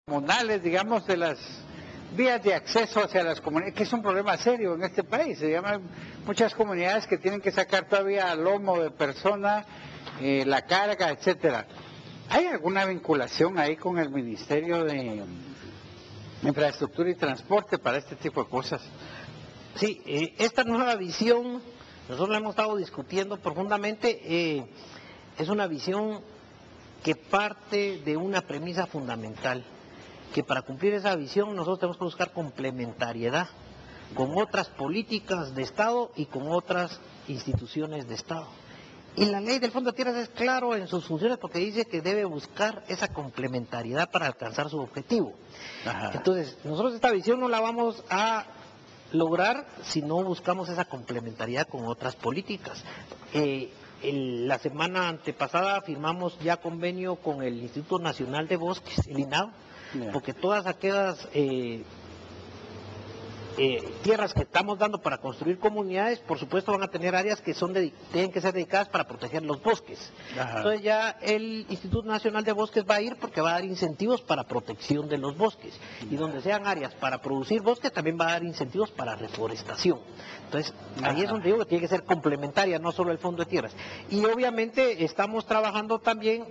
comunales, digamos, de las vías de acceso hacia las comunidades, que es un problema serio en este país. Se llaman muchas comunidades que tienen que sacar todavía al lomo de persona la carga, etcétera. ¿Hay alguna vinculación ahí con el Ministerio de Infraestructura y Transporte para este tipo de cosas? Sí, esta nueva visión, nosotros la hemos estado discutiendo profundamente, es una visión que parte de una premisa fundamental, que para cumplir esa visión nosotros tenemos que buscar complementariedad con otras políticas de Estado y con otras instituciones de Estado. Y la ley del Fondo de Tierras es claro en sus funciones porque dice que debe buscar esa complementariedad para alcanzar su objetivo. Ajá. Entonces, nosotros esta visión no la vamos a lograr si no buscamos esa complementariedad con otras políticas. La semana antepasada firmamos ya convenio con el Instituto Nacional de Bosques, el INAO, porque todas aquellas tierras que estamos dando para construir comunidades, por supuesto van a tener áreas que tienen que ser dedicadas para proteger los bosques. Ajá. Entonces ya el Instituto Nacional de Bosques va a ir porque va a dar incentivos para protección de los bosques. Y donde sean áreas para producir bosques, también va a dar incentivos para reforestación. Entonces, ahí es donde digo que tiene que ser complementaria, no solo el Fondo de Tierras. Y obviamente estamos trabajando también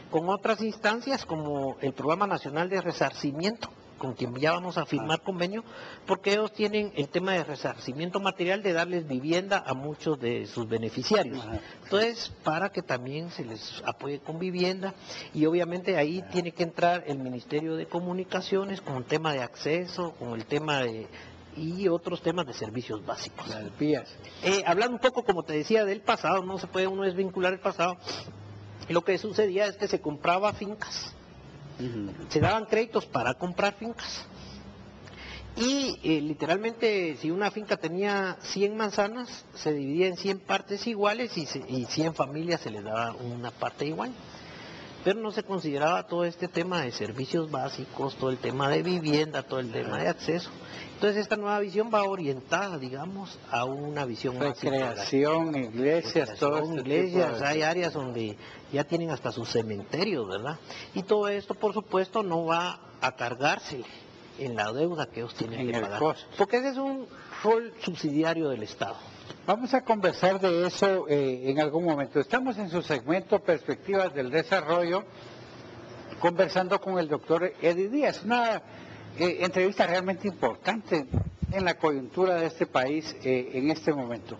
con otras instancias como el Programa Nacional de Resarcimiento, con quien ya vamos a firmar convenio, porque ellos tienen el tema de resarcimiento material, de darles vivienda a muchos de sus beneficiarios. Entonces, para que también se les apoye con vivienda, y obviamente ahí tiene que entrar el Ministerio de Comunicaciones con el tema de acceso, con el tema de y otros temas de servicios básicos. Las vías. Hablando un poco, como te decía, del pasado, no se puede uno desvincular el pasado. Lo que sucedía es que se compraba fincas. Se daban créditos para comprar fincas. Y literalmente, si una finca tenía 100 manzanas, se dividía en 100 partes iguales y 100 familias se les daba una parte igual. Pero no se consideraba todo este tema de servicios básicos, todo el tema de vivienda, todo el tema de acceso. Entonces esta nueva visión va orientada, digamos, a una visión más recreación, iglesias, todo iglesias, hay áreas donde ya tienen hasta sus cementerios, ¿verdad? Y todo esto, por supuesto, no va a cargarse en la deuda que ellos tienen que pagar, porque ese es un rol subsidiario del Estado. Vamos a conversar de eso en algún momento. Estamos en su segmento Perspectivas del Desarrollo, conversando con el doctor Eddie Díaz, una entrevista realmente importante en la coyuntura de este país en este momento.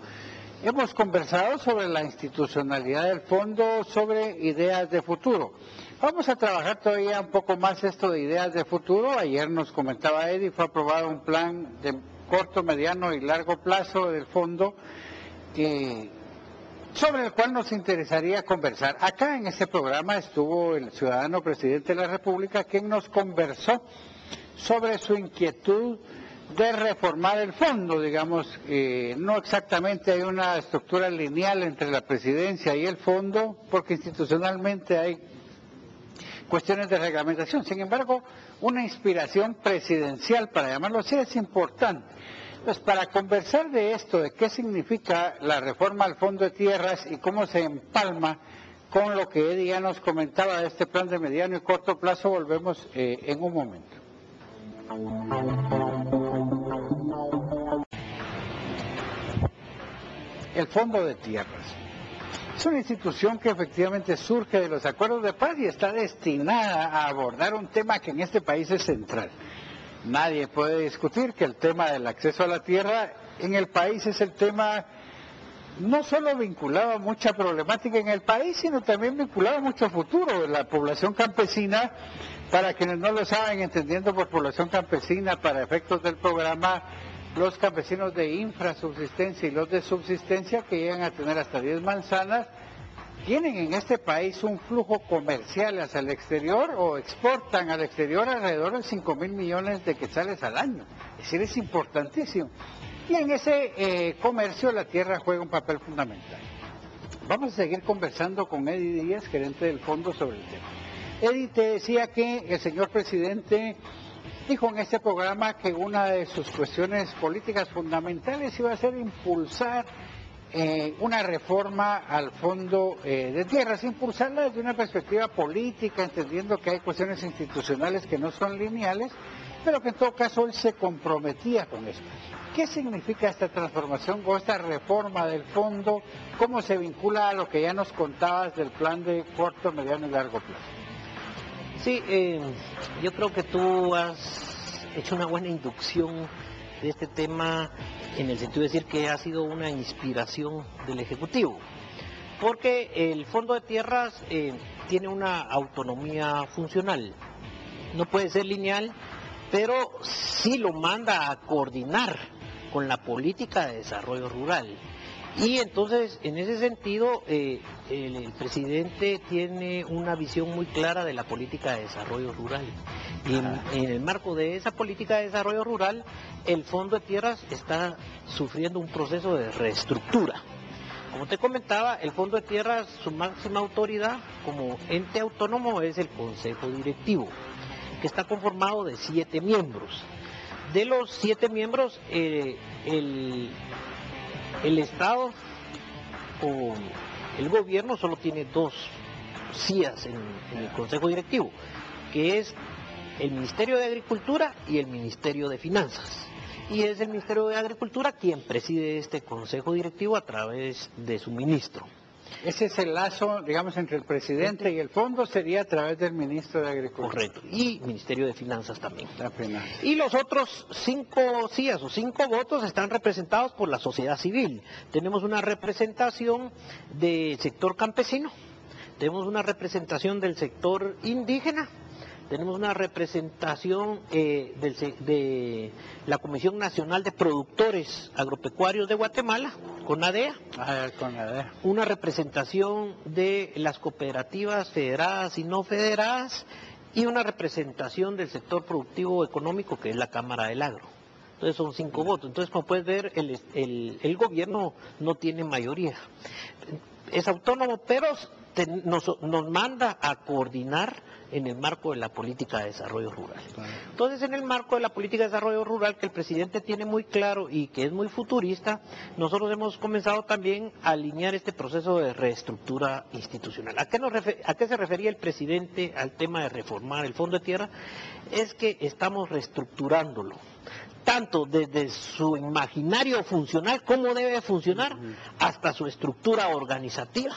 Hemos conversado sobre la institucionalidad del fondo, sobre ideas de futuro. Vamos a trabajar todavía un poco más esto de ideas de futuro. Ayer nos comentaba Eddie, fue aprobado un plan de corto, mediano y largo plazo del fondo, sobre el cual nos interesaría conversar. Acá en este programa estuvo el ciudadano presidente de la República, quien nos conversó sobre su inquietud de reformar el fondo, digamos, no exactamente hay una estructura lineal entre la presidencia y el fondo, porque institucionalmente hay cuestiones de reglamentación. Sin embargo, una inspiración presidencial, para llamarlo así, es importante. Pues para conversar de esto, de qué significa la reforma al Fondo de Tierras y cómo se empalma con lo que Eddie ya nos comentaba de este plan de mediano y corto plazo, volvemos en un momento. El Fondo de Tierras es una institución que efectivamente surge de los acuerdos de paz y está destinada a abordar un tema que en este país es central. Nadie puede discutir que el tema del acceso a la tierra en el país es el tema no solo vinculado a mucha problemática en el país, sino también vinculado a mucho futuro de la población campesina. Para quienes no lo saben, entendiendo por población campesina, para efectos del programa, los campesinos de infrasubsistencia y los de subsistencia, que llegan a tener hasta 10 manzanas, tienen en este país un flujo comercial hacia el exterior o exportan al exterior alrededor de 5.000 millones de quetzales al año. Es decir, es importantísimo. Y en ese comercio la tierra juega un papel fundamental. Vamos a seguir conversando con Eddie Díaz, gerente del fondo, sobre el tema. Eddie, te decía que el señor presidente dijo en este programa que una de sus cuestiones políticas fundamentales iba a ser impulsar una reforma al Fondo de Tierras, impulsarla desde una perspectiva política, entendiendo que hay cuestiones institucionales que no son lineales, pero que en todo caso él se comprometía con eso. ¿Qué significa esta transformación o esta reforma del fondo? ¿Cómo se vincula a lo que ya nos contabas del plan de corto, mediano y largo plazo? Sí, yo creo que tú has hecho una buena inducción de este tema en el sentido de decir que ha sido una inspiración del Ejecutivo, porque el Fondo de Tierras tiene una autonomía funcional, no puede ser lineal, pero sí lo manda a coordinar con la política de desarrollo rural. Y entonces, en ese sentido, el presidente tiene una visión muy clara de la política de desarrollo rural. Y en el marco de esa política de desarrollo rural, el Fondo de Tierras está sufriendo un proceso de reestructura. Como te comentaba, el Fondo de Tierras, su máxima autoridad como ente autónomo es el Consejo Directivo, que está conformado de 7 miembros. De los 7 miembros, el Estado o el gobierno solo tiene 2 CIAs en el Consejo Directivo, que es el Ministerio de Agricultura y el Ministerio de Finanzas. Y es el Ministerio de Agricultura quien preside este Consejo Directivo a través de su ministro. Ese es el lazo, digamos, entre el presidente y el fondo, sería a través del ministro de Agricultura. Correcto, y Ministerio de Finanzas también. Apenas. Y los otros 5 CIAs o 5 votos están representados por la sociedad civil. Tenemos una representación del sector campesino, tenemos una representación del sector indígena, tenemos una representación de la Comisión Nacional de Productores Agropecuarios de Guatemala, CONADEA, una representación de las cooperativas federadas y no federadas, y una representación del sector productivo económico, que es la Cámara del Agro. Entonces son 5 votos. Entonces, como puedes ver, el gobierno no tiene mayoría. Es autónomo, pero nos manda a coordinar en el marco de la política de desarrollo rural. Entonces, en el marco de la política de desarrollo rural, que el presidente tiene muy claro y que es muy futurista, nosotros hemos comenzado también a alinear este proceso de reestructura institucional. ¿A qué se refería el presidente al tema de reformar el Fondo de Tierra? Es que estamos reestructurándolo, tanto desde su imaginario funcional, cómo debe funcionar, hasta su estructura organizativa,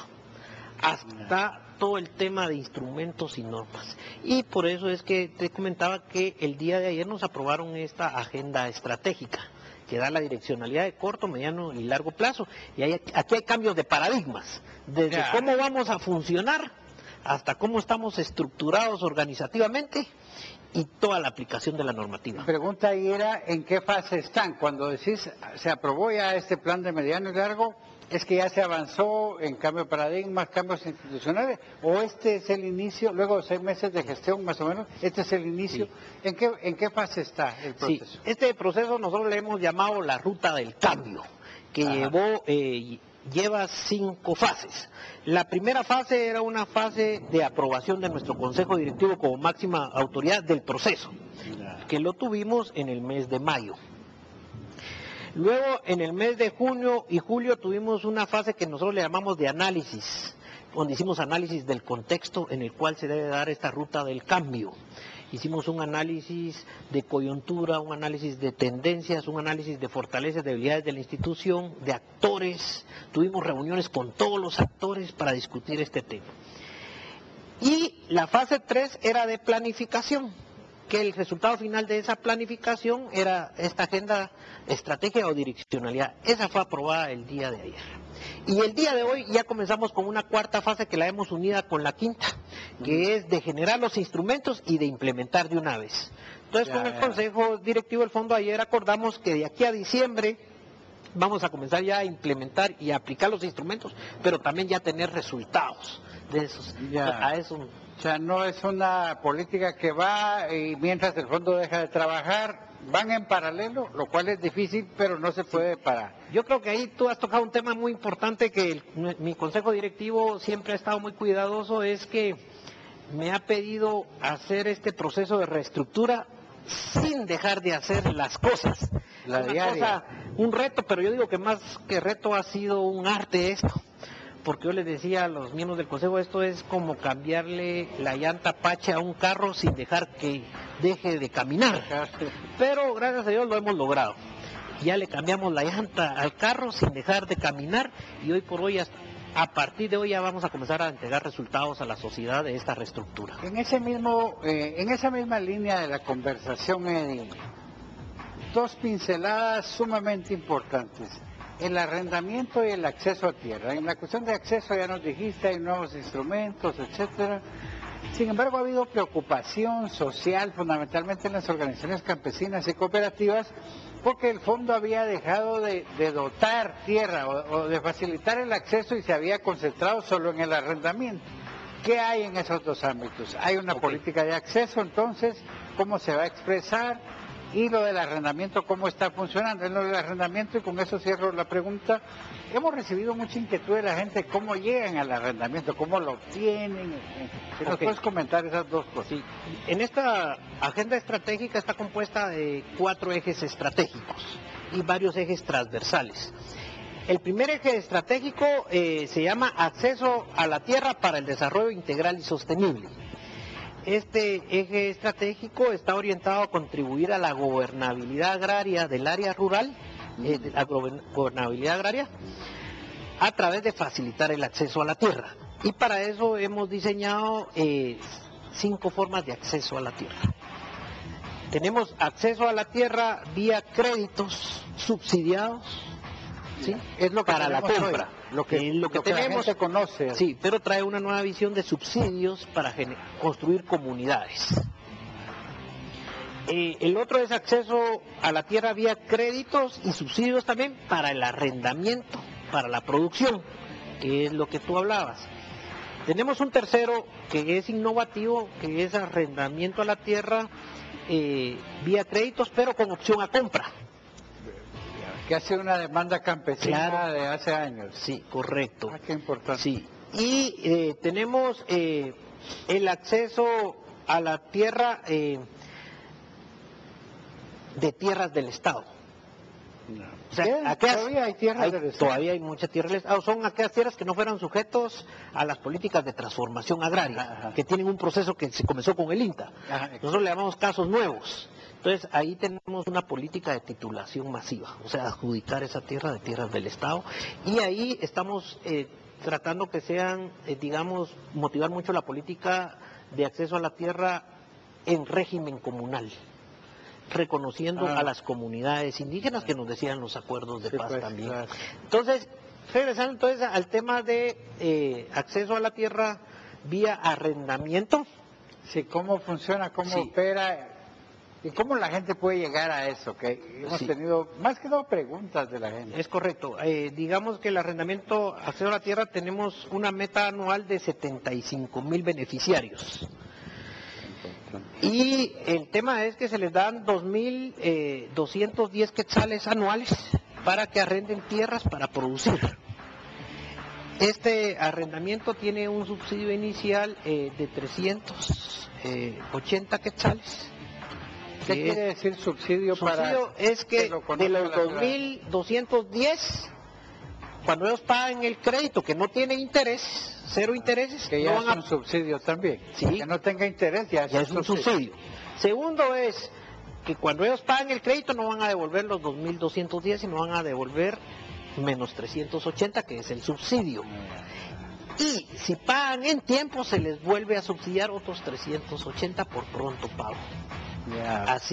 hasta todo el tema de instrumentos y normas. Y por eso es que te comentaba que el día de ayer nos aprobaron esta agenda estratégica, que da la direccionalidad de corto, mediano y largo plazo. Y aquí hay cambios de paradigmas, desde cómo vamos a funcionar hasta cómo estamos estructurados organizativamente y toda la aplicación de la normativa. La pregunta ahí era, ¿en qué fase están? Cuando decís, se aprobó ya este plan de mediano y largo, ¿es que ya se avanzó en cambio de paradigmas, cambios institucionales? ¿O este es el inicio, luego de 6 meses de gestión más o menos, este es el inicio? Sí. ¿En qué fase está el proceso? Sí, este proceso nosotros le hemos llamado la ruta del cambio, que lleva 5 fases. La primera fase era una fase de aprobación de nuestro Consejo Directivo como máxima autoridad del proceso, que lo tuvimos en el mes de mayo. Luego, en el mes de junio y julio tuvimos una fase que nosotros le llamamos de análisis, donde hicimos análisis del contexto en el cual se debe dar esta ruta del cambio. Hicimos un análisis de coyuntura, un análisis de tendencias, un análisis de fortalezas, debilidades de la institución, de actores. Tuvimos reuniones con todos los actores para discutir este tema. Y la fase 3 era de planificación, que el resultado final de esa planificación era esta agenda estratégica o direccionalidad. Esa fue aprobada el día de ayer. Y el día de hoy ya comenzamos con una 4ª fase que la hemos unida con la 5ª, que es de generar los instrumentos y de implementar de una vez. Entonces, con el Consejo Directivo del Fondo ayer acordamos que de aquí a diciembre vamos a comenzar ya a implementar y a aplicar los instrumentos, pero también ya tener resultados de esos. A eso. O sea, no es una política que va y mientras el fondo deja de trabajar, van en paralelo, lo cual es difícil, pero no se puede parar. Yo creo que ahí tú has tocado un tema muy importante que mi consejo directivo siempre ha estado muy cuidadoso, es que me ha pedido hacer este proceso de reestructura sin dejar de hacer las cosas. La diaria. Un reto, pero yo digo que más que reto ha sido un arte esto. Porque yo les decía a los miembros del consejo, esto es como cambiarle la llanta Apache a un carro sin dejar que deje de caminar. Pero gracias a Dios lo hemos logrado. Ya le cambiamos la llanta al carro sin dejar de caminar y hoy por hoy, a partir de hoy ya vamos a comenzar a entregar resultados a la sociedad de esta reestructura. En esa misma línea de la conversación, Eddie, dos pinceladas sumamente importantes. El arrendamiento y el acceso a tierra. En la cuestión de acceso ya nos dijiste, hay nuevos instrumentos, etcétera. Sin embargo, ha habido preocupación social, fundamentalmente en las organizaciones campesinas y cooperativas, porque el fondo había dejado de dotar tierra o de facilitar el acceso y se había concentrado solo en el arrendamiento. ¿Qué hay en esos dos ámbitos? Hay una política de acceso, entonces, ¿cómo se va a expresar? Y lo del arrendamiento, ¿cómo está funcionando? En lo del arrendamiento, y con eso cierro la pregunta, hemos recibido mucha inquietud de la gente, ¿cómo llegan al arrendamiento? ¿Cómo lo obtienen? Si nos puedes comentar esas dos cosas. Sí. En esta agenda estratégica está compuesta de 4 ejes estratégicos y varios ejes transversales. El primer eje estratégico se llama Acceso a la Tierra para el Desarrollo Integral y Sostenible. Este eje estratégico está orientado a contribuir a la gobernabilidad agraria del área rural, gobernabilidad agraria, a través de facilitar el acceso a la tierra. Y para eso hemos diseñado 5 formas de acceso a la tierra. Tenemos acceso a la tierra vía créditos subsidiados, ¿sí? Es lo que para la compra. Lo que tenemos, la gente conoce. Sí, pero trae una nueva visión de subsidios para construir comunidades. El otro es acceso a la tierra vía créditos y subsidios también para el arrendamiento, para la producción, que es lo que tú hablabas. Tenemos un tercero que es innovativo, que es arrendamiento a la tierra vía créditos, pero con opción a compra. Que hace una demanda campesina, claro, de hace años. Sí, correcto. Qué importante. Sí. Y tenemos el acceso a la tierra de tierras del Estado. No. O sea, todavía hay tierras del Estado. Todavía hay muchas tierras del Estado. Son aquellas tierras que no fueran sujetos a las políticas de transformación agraria, ajá, que tienen un proceso que se comenzó con el INTA. Ajá, nosotros le llamamos casos nuevos. Entonces ahí tenemos una política de titulación masiva, o sea, adjudicar esa tierra de tierras del Estado. Y ahí estamos tratando que sean, digamos, motivar mucho la política de acceso a la tierra en régimen comunal, reconociendo a las comunidades indígenas que nos decían los acuerdos de paz, pues, también. Claro. Entonces, regresando entonces al tema de acceso a la tierra vía arrendamiento. Sí, ¿cómo funciona, cómo opera? ¿Y cómo la gente puede llegar a eso? Que hemos tenido más que todo preguntas de la gente. Es correcto. Digamos que el arrendamiento, acceso a la tierra, tenemos una meta anual de 75,000 beneficiarios. Y el tema es que se les dan 2,210 quetzales anuales para que arrenden tierras para producir. Este arrendamiento tiene un subsidio inicial de 380 quetzales. ¿Qué quiere decir subsidio para...? Subsidio es que de los 2,210, cuando ellos pagan el crédito que no tiene interés, 0 intereses... Que ya no es un subsidio también. Sí, que no tenga interés ya es un subsidio. Segundo es que cuando ellos pagan el crédito no van a devolver los 2,210, sino van a devolver menos 380, que es el subsidio. Y si pagan en tiempo, se les vuelve a subsidiar otros 380 por pronto pago. Así